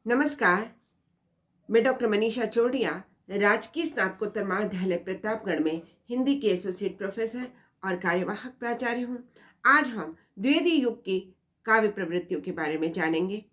नमस्कार। मैं डॉक्टर मनीषा चोड़िया, राजकीय स्नातकोत्तर महाविद्यालय प्रतापगढ़ में हिंदी की एसोसिएट प्रोफेसर और कार्यवाहक प्राचार्य हूँ। आज हम द्विवेदी युग की काव्य प्रवृत्तियों के बारे में जानेंगे।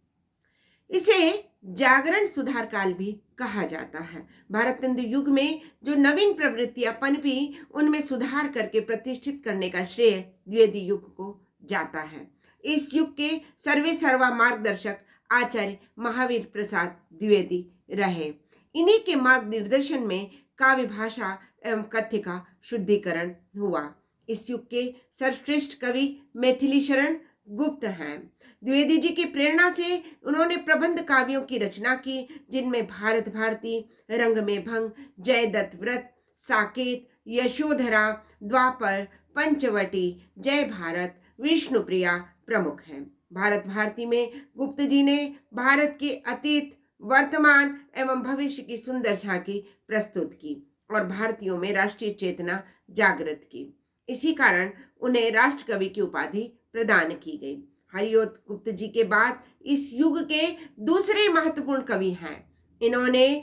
इसे जागरण सुधार काल भी कहा जाता है। भारतेंदु युग में जो नवीन प्रवृत्तियां पनपी, उनमें सुधार करके प्रतिष्ठित करने का श्रेय द्विवेदी युग को जाता है। इस युग के सर्वे सर्वा मार्गदर्शक आचार्य महावीर प्रसाद द्विवेदी रहे। इन्हीं के मार्गनिर्देशन में काव्य भाषा एवं कथ्य का शुद्धिकरण हुआ। इस युग के सर्वश्रेष्ठ कवि मैथिली शरण गुप्त हैं। द्विवेदी जी की प्रेरणा से उन्होंने प्रबंध काव्यों की रचना की, जिनमें भारत भारती, रंग में भंग, जयदत्त व्रत, साकेत, यशोधरा, द्वापर, पंचवटी, जय भारत, विष्णुप्रिया प्रमुख हैं। भारत भारती में गुप्त जी ने भारत के अतीत, वर्तमान एवं भविष्य की सुंदर झांकी प्रस्तुत की और भारतीयों में राष्ट्रीय चेतना जागृत की। इसी कारण उन्हें राष्ट्रकवि की उपाधि प्रदान की गई। हरिओत गुप्त जी के बाद इस युग के दूसरे महत्वपूर्ण कवि हैं। इन्होंने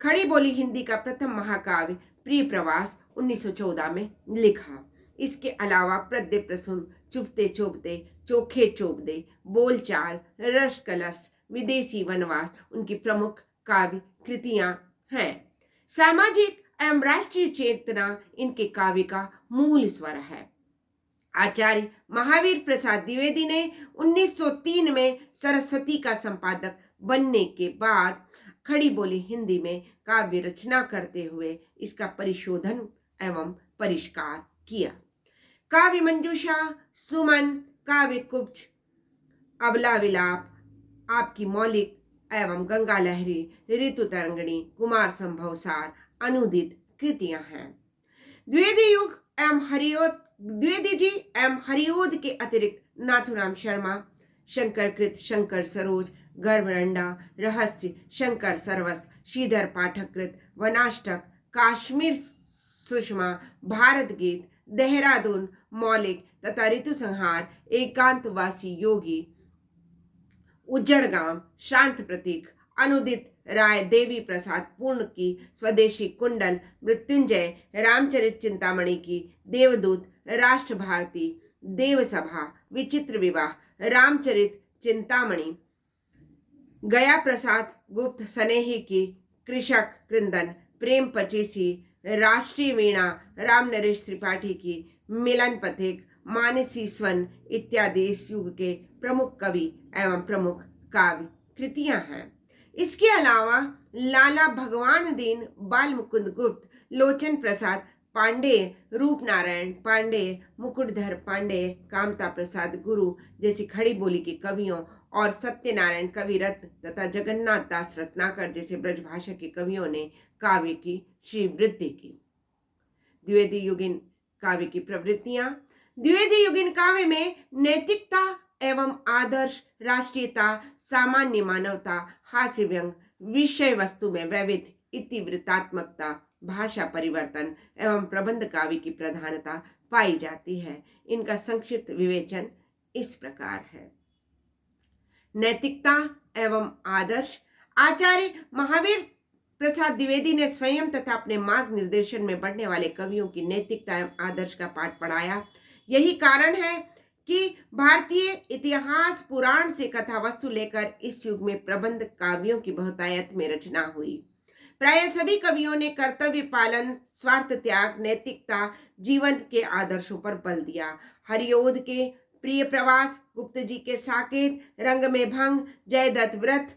खड़ी बोली हिंदी का प्रथम महाकाव्य प्रिय प्रवास 1914 में लिखा। इसके अलावा प्रद्य प्रसून, चुपते चोपते, चोखे चोपदे, बोलचाल, रस कलश, विदेशी वनवास उनकी प्रमुख काव्य कृतियां हैं। सामाजिक एवं राष्ट्रीय चेतना इनके काव्य का मूल स्वर है। आचार्य महावीर प्रसाद द्विवेदी ने 1903 में सरस्वती का संपादक बनने के बाद खड़ी बोली हिंदी में काव्य रचना करते हुए इसका परिशोधन एवं परिष्कार किया। काव्य मंजूषा, सुमन, काव्य कुब्ज, अबला विलाप, आपकी मौलिक एवं गंगा लहरी, ऋतु तरंगिणी, कुमार संभव सार अनुदित कृतियां हैं। द्विवेदी युग एवं हरिओद द्विवेदी जी एवं हरिओद के अतिरिक्त नाथुराम शर्मा, शंकर कृत, शंकर सरोज, गर्भरंडा, रहस्य, शंकर सरवस, श्रीधर पाठक कृत, वनाष्टक, काश्मीर सुषमा, भारत गीत, देहरादून मौलिक तथा ऋतु संहार, एकांतवासी योगी, उज्जड़ गांव, शांत प्रतीक, अनुदित राय, देवी प्रसाद पूर्ण की स्वदेशी कुंडल, मृत्युंजय, रामचरित चिंतामणि की, देवदूत, राष्ट्र भारती, देवसभा, विचित्र विवाह, रामचरित चिंतामणि, गया प्रसाद गुप्त स्नेही की, कृषक क्रंदन, प्रेम पचीसी, राष्ट्रीय वीणा, राम नरेश त्रिपाठी की, मिलन पथिक, मानसी स्वन इत्यादि इस युग के प्रमुख कवि एवं प्रमुख काव्य कृतियां हैं। इसके अलावा लाला भगवान दीन, बाल मुकुंद गुप्त, लोचन प्रसाद पांडे, रूप नारायण पांडे, मुकुटधर पांडे, कामता प्रसाद गुरु जैसी खड़ी बोली के कवियों और सत्यनारायण कविरत्न तथा जगन्नाथ दास रत्नाकर जैसे ब्रजभाषा के कवियों ने काव्य की श्रीवृद्धि की। द्विवेदी युगीन काव्य की प्रवृत्तियां। द्विवेदी युगीन काव्य में नैतिकता एवं आदर्श, राष्ट्रीयता, सामान्य मानवता, हास्य व्यंग, विषय वस्तु में वैविध्य, इतिवृत्तात्मकता, भाषा परिवर्तन एवं प्रबंध काव्य की प्रधानता पाई जाती है। इनका संक्षिप्त विवेचन इस प्रकार है। नैतिकता एवं आदर्श। आचार्य महावीर प्रसाद द्विवेदी ने स्वयं तथा अपने मार्ग निर्देशन में बढ़ने वाले कवियों की नैतिकता एवं आदर्श का पाठ पढ़ाया। यही कारण है कि भारतीय इतिहास पुराण से कथा वस्तु लेकर इस युग में प्रबंध काव्यों की बहुतायत में रचना हुई। प्राय सभी कवियों ने कर्तव्य पालन, स्वार्थ त्याग, नैतिकता, जीवन के आदर्शों पर बल दिया। हरिओद के प्रिय प्रवास, गुप्त जी के साकेत, रंग में भंग, जयदत्त व्रत,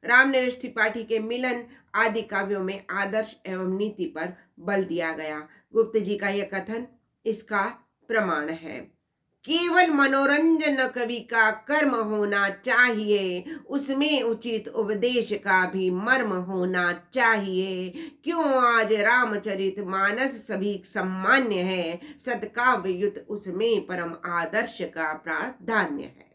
राम नरेश त्रिपाठी के मिलन आदि काव्यों में आदर्श एवं नीति पर बल दिया गया। गुप्त जी का यह कथन इसका प्रमाण है। केवल मनोरंजन कवि का कर्म होना चाहिए, उसमें उचित उपदेश का भी मर्म होना चाहिए। क्यों आज रामचरित मानस सभी सम्मान्य है, सत्काव्य युत उसमें परम आदर्श का प्राधान्य है।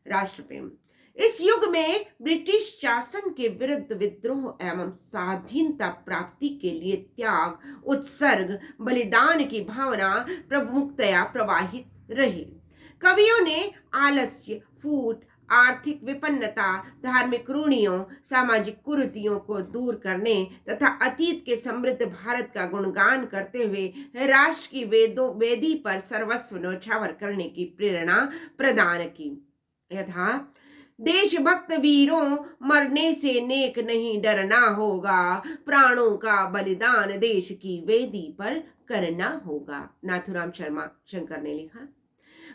राष्ट्र प्रेम। इस युग में ब्रिटिश शासन के विरुद्ध विद्रोह एवं स्वाधीनता प्राप्ति के लिए त्याग, उत्सर्ग, बलिदान की भावना प्रमुखतया प्रवाहित रही। कवियों ने आलस्य, फूट, आर्थिक विपन्नता, धार्मिक रूढ़ियों, सामाजिक कुरीतियों को दूर करने तथा अतीत के समृद्ध भारत का गुणगान करते हुए राष्ट्र की वेदी पर सर्वस्व न्यौछावर करने की प्रेरणा प्रदान की। यथा देशभक्त वीरों, मरने से नेक नहीं डरना होगा, प्राणों का बलिदान देश की वेदी पर करना होगा। नाथूराम शर्मा शंकर ने लिखा।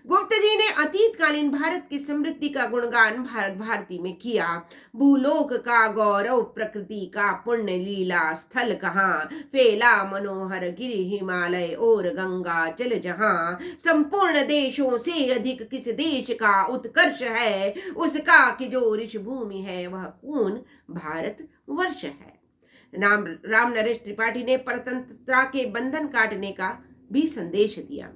गुप्त जी ने अतीतकालीन भारत की समृद्धि का गुणगान भारत भारती में किया। भूलोक का गौरव, प्रकृति का पुण्य लीला स्थल कहाँ, फैला मनोहर गिरि हिमालय और गंगा जल जहाँ, संपूर्ण देशों से अधिक किस देश का उत्कर्ष है, उसका कि जो ऋषि भूमि है वह कौन भारत वर्ष है। राम नरेश त्रिपाठी ने परतंत्रता के बंधन काटने का भी संदेश दिया।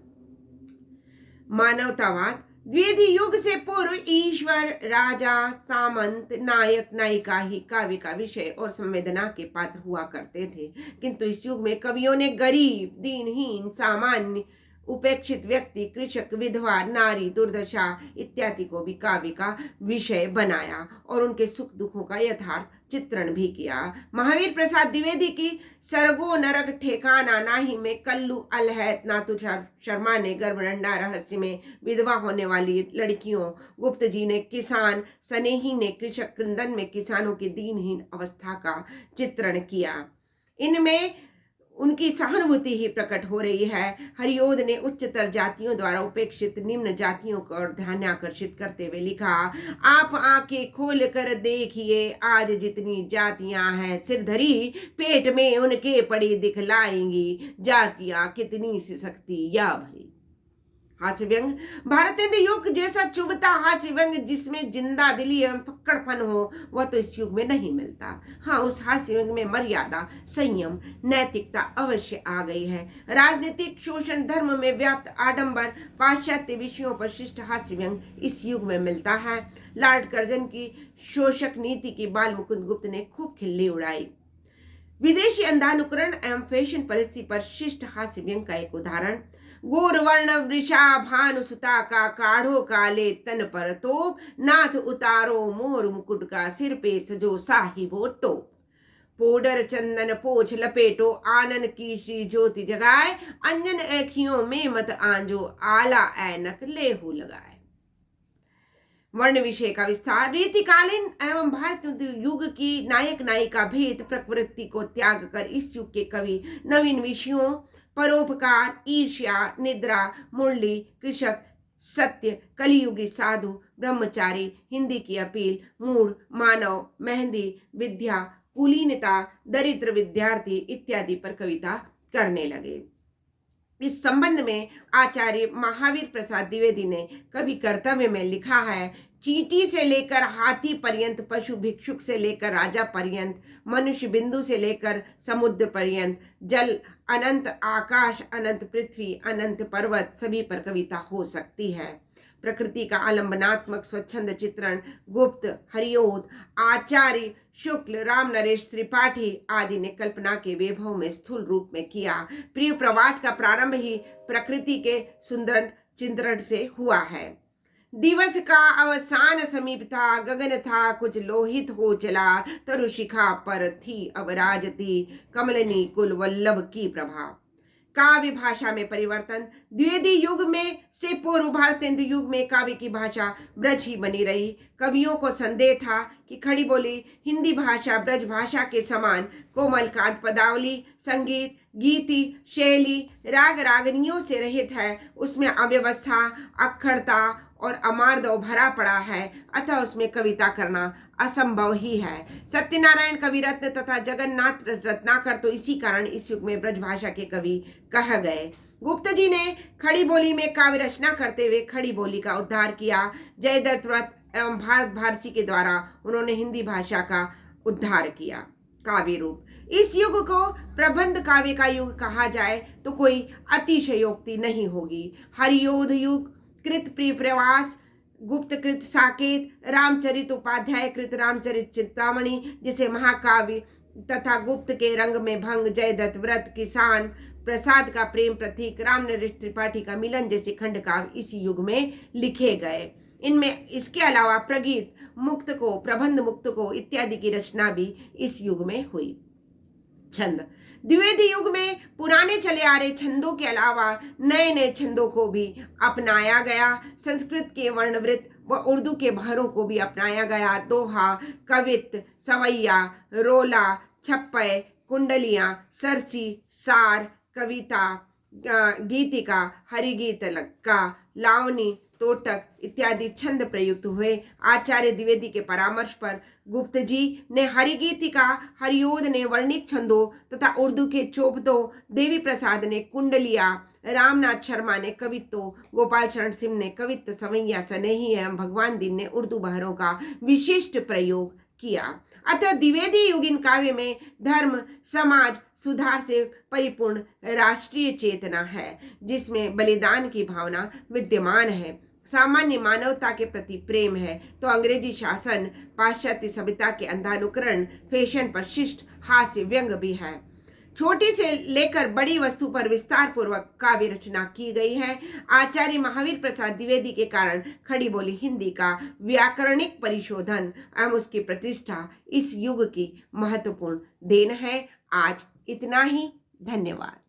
मानवतावाद, द्विवेदी युग से पूर्व ईश्वर, राजा, सामंत, नायक, नायिका ही काव्य का विषय और संवेदना के पात्र हुआ करते थे, किंतु इस युग में कवियों ने गरीब, दीनहीन, सामान्य, उपेक्षित व्यक्ति, कृषक, विधवा, नारी, दुर्दशा इत्यादि को भी काव्य का विषय बनाया और उनके सुख दुखों का यथार्थ चित्रण भी किया। महावीर प्रसाद द्विवेदी की सरगो नरक ठेकाना नाही में कल्लू अलहैत नाथू शर्मा ने गर्भडंडा रहस्य में विधवा होने वाली लड़कियों, गुप्त जी ने किसान, सनेही ने कृषक क्रंदन में किसानों की दीनहीन अवस्था का चित्रण किया। इनमें उनकी सहानुभूति ही प्रकट हो रही है। हरिओद ने उच्चतर जातियों द्वारा उपेक्षित निम्न जातियों को ध्यान आकर्षित करते हुए लिखा, आप आंखें खोल कर देखिए, आज जितनी जातियां हैं सिरधरी, पेट में उनके पड़ी दिखलाएंगी जातियां कितनी सी शक्ति या भरी। हास्य व्यंग, भारतेंद्र युग जैसा चुभता हास्य व्यंग जिसमें जिंदा दिली एवं फक्कड़पन हो वह तो इस युग में नहीं मिलता। हाँ, उस हास्य व्यंग में मर्यादा, संयम, नैतिकता अवश्य आ गई है। राजनीतिक शोषण, धर्म में व्याप्त आडंबर, पाश्चात्य विषयों पर शिष्ट हास्य व्यंग इस युग में मिलता है। लॉर्ड कर्जन की शोषक नीति की बाल मुकुंद गुप्त ने खूब खिल्ली उड़ाई। विदेशी अंधानुकरण एवं फैशन परिस्थिति पर शिष्ट हास्य व्यंग का एक उदाहरण, गोरवर्ण वृषा भानुसुता का काढ़ो काले तन पर तोप, नाथ उतारो मोर मुकुट का सिर पे सजो साहिबो टोप, पोडर चंदन पोछ लपेटो आनन की श्री ज्योति जगाए, अंजन ऐखियों में मत आंजो आला ऐनक लेहू लगाए। वर्ण विषय का विस्तार, रीतिकालीन एवं भारत युग की नायक नायिका भेद प्रवृत्ति को त्याग कर इस युग के कवि नवीन विषयों, परोपकार, ईर्ष्या, निद्रा, मुरली, कृषक, सत्य, कलियुगी साधु, ब्रह्मचारी, हिंदी की अपील, मूड, मानव, मेहंदी, विद्या, कुलीनता, दरिद्र विद्यार्थी इत्यादि पर कविता करने लगे। इस संबंध में आचार्य महावीर प्रसाद द्विवेदी ने कवि कर्तव्य में लिखा है, चींटी से लेकर हाथी पर्यंत, पशु भिक्षुक से लेकर राजा पर्यंत, मनुष्य बिंदु से लेकर समुद्र पर्यंत, जल अनंत, आकाश अनंत, पृथ्वी अनंत, पर्वत सभी पर कविता हो सकती है। प्रकृति का आलंबनात्मक स्वच्छंद चित्रण गुप्त, हरिओद, आचार्य शुक्ल, राम नरेश त्रिपाठी आदि ने कल्पना के वैभव में स्थूल रूप में किया। प्रिय प्रवास का प्रारंभ ही प्रकृति के सुंदर चित्रण से हुआ है। दिवस का अवसान समीप था, गगन था कुछ लोहित हो चला, तरुशिखा पर थी अब राजती कमलनी कुल वल्लभ की प्रभा। काव्य भाषा में परिवर्तन, द्विवेदी युग में से पूर्व भारतेंद्र युग में काव्य की भाषा ब्रज ही बनी रही। कवियों को संदेह था कि खड़ी बोली हिंदी भाषा ब्रज भाषा के समान कोमल कांत पदावली, संगीत, गीति, शैली, राग रागनियों से रहित है, उसमें अव्यवस्था, अक्षरता और अमार्दव भरा पड़ा है, अतः उसमें कविता करना असंभव ही है। सत्यनारायण कवि रत्न तथा जगन्नाथ रत्नाकर तो इसी कारण इस युग में ब्रज भाषा के कवि कह गए। गुप्त जी ने खड़ी बोली में काव्य रचना करते हुए खड़ी बोली का उद्धार किया। जयदत्त व्रत एवं भारत भारती के द्वारा उन्होंने हिंदी भाषा का उद्धार किया। काव्य रूप, इस युग को प्रबंध काव्य का युग कहा जाए तो कोई अतिशयोक्ति नहीं होगी। हरिओद युग, कृत प्रिय प्रवास, गुप्त कृत साकेत, रामचरित उपाध्याय कृत रामचरित चिंतामणि जिसे महाकाव्य तथा गुप्त के रंग में भंग, जयदत्त व्रत, किसान प्रसाद का प्रेम प्रतीक, राम नरेश त्रिपाठी का मिलन जैसे खंड काव्य इसी युग में लिखे गए। इनमें इसके अलावा प्रगीत, मुक्त को, प्रबंध मुक्त को इत्यादि की रचना भी इस युग में हुई। छंद। द्विवेदी युग में पुराने चले आ रहे छंदों के अलावा नए नए छंदों को भी अपनाया गया। संस्कृत के वर्णवृत्त व उर्दू के बहरों को भी अपनाया गया। दोहा, कवित्त, सवैया, रोला, छप्पय, कुंडलियां, सरसी, सार, कविता, गीतिका, हरिगीत का, लावनी, तोटक इत्यादि छंद प्रयुक्त हुए। आचार्य द्विवेदी के परामर्श पर गुप्त जी ने हरिगीतिका, हरियोध ने वर्णिक छंदों तथा उर्दू के चोपतों, देवी प्रसाद ने कुंडलिया, रामनाथ शर्मा ने कवित्तों, गोपाल शरण सिंह ने कवित्त, सवैया, सनेही एवं भगवान दीन ने उर्दू बहरों का विशिष्ट प्रयोग किया। अतः द्विवेदी युगीन काव्य में धर्म, समाज सुधार से परिपूर्ण राष्ट्रीय चेतना है, जिसमें बलिदान की भावना विद्यमान है, सामान्य मानवता के प्रति प्रेम है, तो अंग्रेजी शासन, पाश्चात्य सभ्यता के अंधानुकरण, फैशन पर शिष्ट हास्य व्यंग भी है। छोटी से लेकर बड़ी वस्तु पर विस्तार पूर्वक काव्य रचना की गई है। आचार्य महावीर प्रसाद द्विवेदी के कारण खड़ी बोली हिंदी का व्याकरणिक परिशोधन एवं उसकी प्रतिष्ठा इस युग की महत्वपूर्ण देन है। आज इतना ही। धन्यवाद।